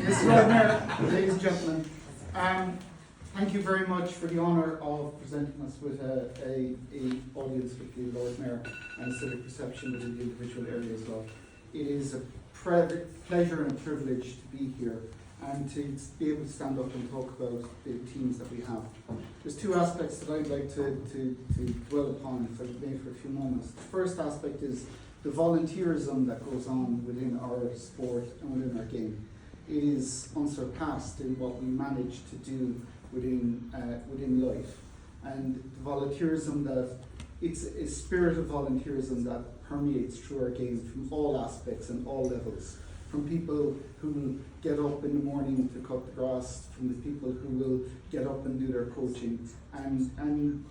Mr. Lord Mayor, ladies and gentlemen, thank you very much for the honour of presenting us with a audience with the Lord Mayor and a civic reception within the individual area as well. It is a pleasure and a privilege to be here and to be able to stand up and talk about the teams that we have. There's two aspects that I'd like to dwell upon, if I may, for a few moments. The first aspect is the volunteerism that goes on within our sport and within our game. It is unsurpassed in what we manage to do within life. And the volunteerism it's a spirit of volunteerism that permeates through our game from all aspects and all levels. From people who will get up in the morning to cut the grass, from the people who will get up and do their coaching and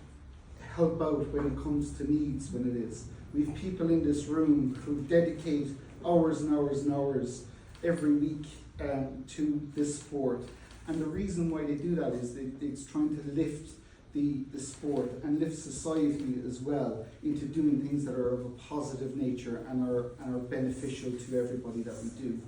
help out when it comes to needs when it is. We have people in this room who dedicate hours and hours and hours every week to this sport. And the reason why they do that is it's trying to lift the sport and lift society as well into doing things that are of a positive nature and are beneficial to everybody that we do.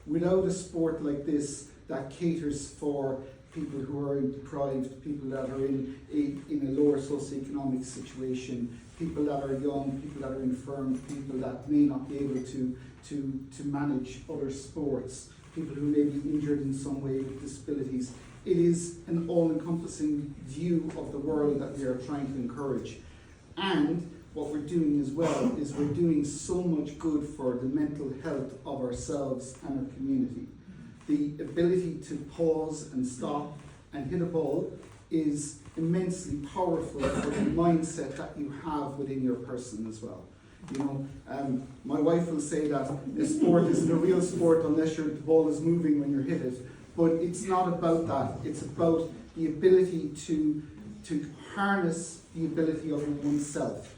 Without a sport like this that caters for people who are deprived, people that are in a lower socioeconomic situation, people that are young, people that are infirm, people that may not be able to manage other sports, people who may be injured in some way with disabilities. It is an all-encompassing view of the world that we are trying to encourage. And what we're doing as well is we're doing so much good for the mental health of ourselves and our community. The ability to pause and stop and hit a ball is immensely powerful for the mindset that you have within your person as well. You know, my wife will say that the sport isn't a real sport unless the ball is moving when you hit it. But it's not about that. It's about the ability to harness the ability of oneself.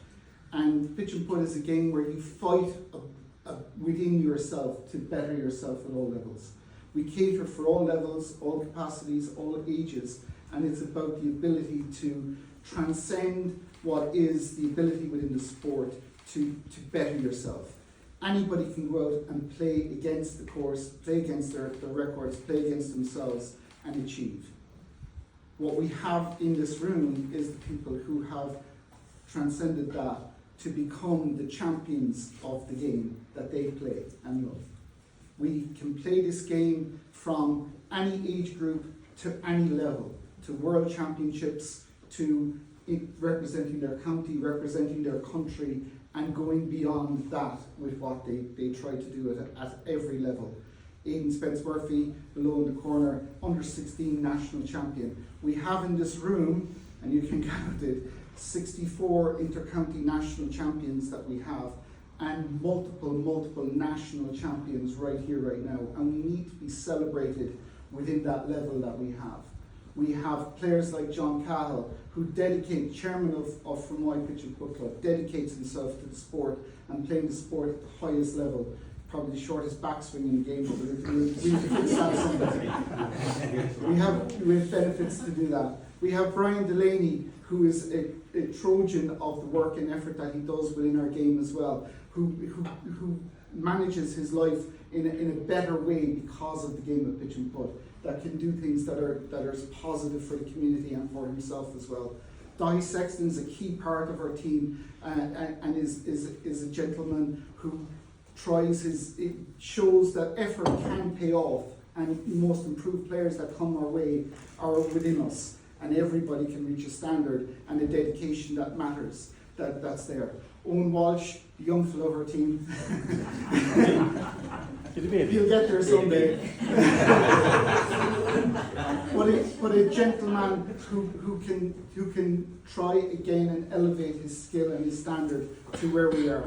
And pitch and putt is a game where you fight within yourself to better yourself at all levels. We cater for all levels, all capacities, all ages, and it's about the ability to transcend what is the ability within the sport to better yourself. Anybody can go out and play against the course, play against their records, play against themselves and achieve. What we have in this room is the people who have transcended that to become the champions of the game that they play and love. We can play this game from any age group to any level, to world championships, to representing their county, representing their country, and going beyond that with what they try to do at every level. Aidan Spence Murphy, below in the corner, under 16 national champion. We have in this room, and you can count it, 64 inter-county national champions that we have, and multiple national champions right here, right now. And we need to be celebrated within that level that we have. We have players like John Cahill, who chairman of Fermoy Pitch and Putt Club, dedicates himself to the sport and playing the sport at the highest level. Probably the shortest backswing in the game, but we fix that someday. We have benefits to do that. We have Brian Delaney, who is a Trojan of the work and effort that he does within our game as well, who manages his life in a better way because of the game of pitch and putt, that can do things that are positive for the community and for himself as well. Donnie Sexton is a key part of our team and is a gentleman who it shows that effort can pay off, and most improved players that come our way are within us, and everybody can reach a standard and a dedication that matters, that's there. Owen Walsh, the young fellow of our team. He'll get there someday. but a gentleman who can try again and elevate his skill and his standard to where we are.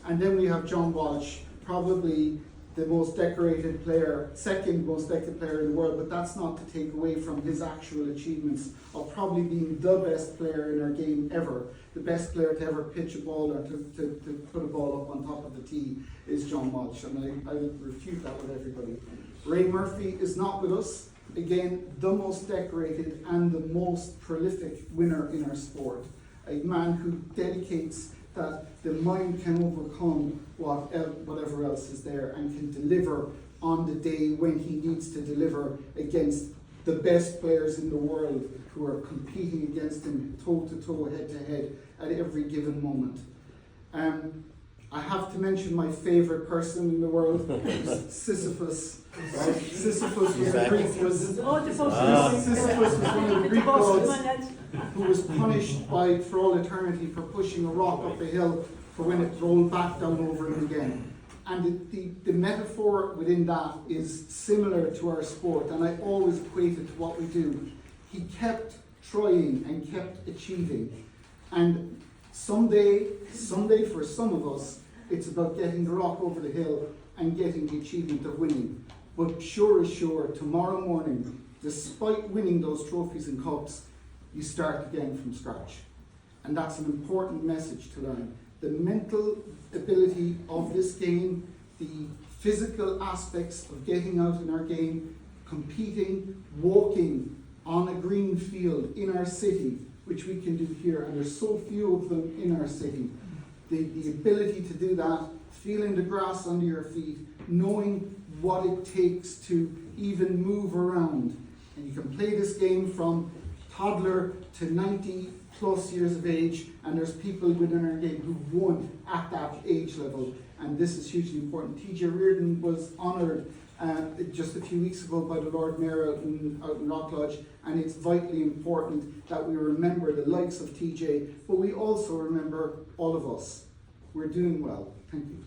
And then we have John Walsh, probably the most decorated player, second most decorated player in the world, but that's not to take away from his actual achievements of probably being the best player in our game ever. The best player to ever pitch a ball or to put a ball up on top of the tee is John Walsh, and I refute that with everybody. Ray Murphy is not with us. Again, the most decorated and the most prolific winner in our sport. A man who dedicates that the mind can overcome whatever else is there and can deliver on the day when he needs to deliver against the best players in the world who are competing against him toe to toe, head to head at every given moment. I have to mention my favourite person in the world, Sisyphus. Right? Sisyphus was a Greek. Sisyphus was one of the Greek gods who was punished for all eternity for pushing a rock up a hill for when it rolled back down over him again. And the metaphor within that is similar to our sport, and I always equate it to what we do. He kept trying and kept achieving. And someday for some of us, it's about getting the rock over the hill and getting the achievement of winning. But sure is sure, tomorrow morning, despite winning those trophies and cups, you start again from scratch. And that's an important message to learn. The mental ability of this game, the physical aspects of getting out in our game, competing, walking on a green field in our city, which we can do here, and there's so few of them in our city. The ability to do that, feeling the grass under your feet, knowing what it takes to even move around. And you can play this game from toddler to 90 plus years of age, and there's people within our game who've won at that age level, and this is hugely important. TJ Reardon was honoured just a few weeks ago by the Lord Mayor out in Rock Lodge, and it's vitally important that we remember the likes of TJ, but we also remember all of us. We're doing well. Thank you.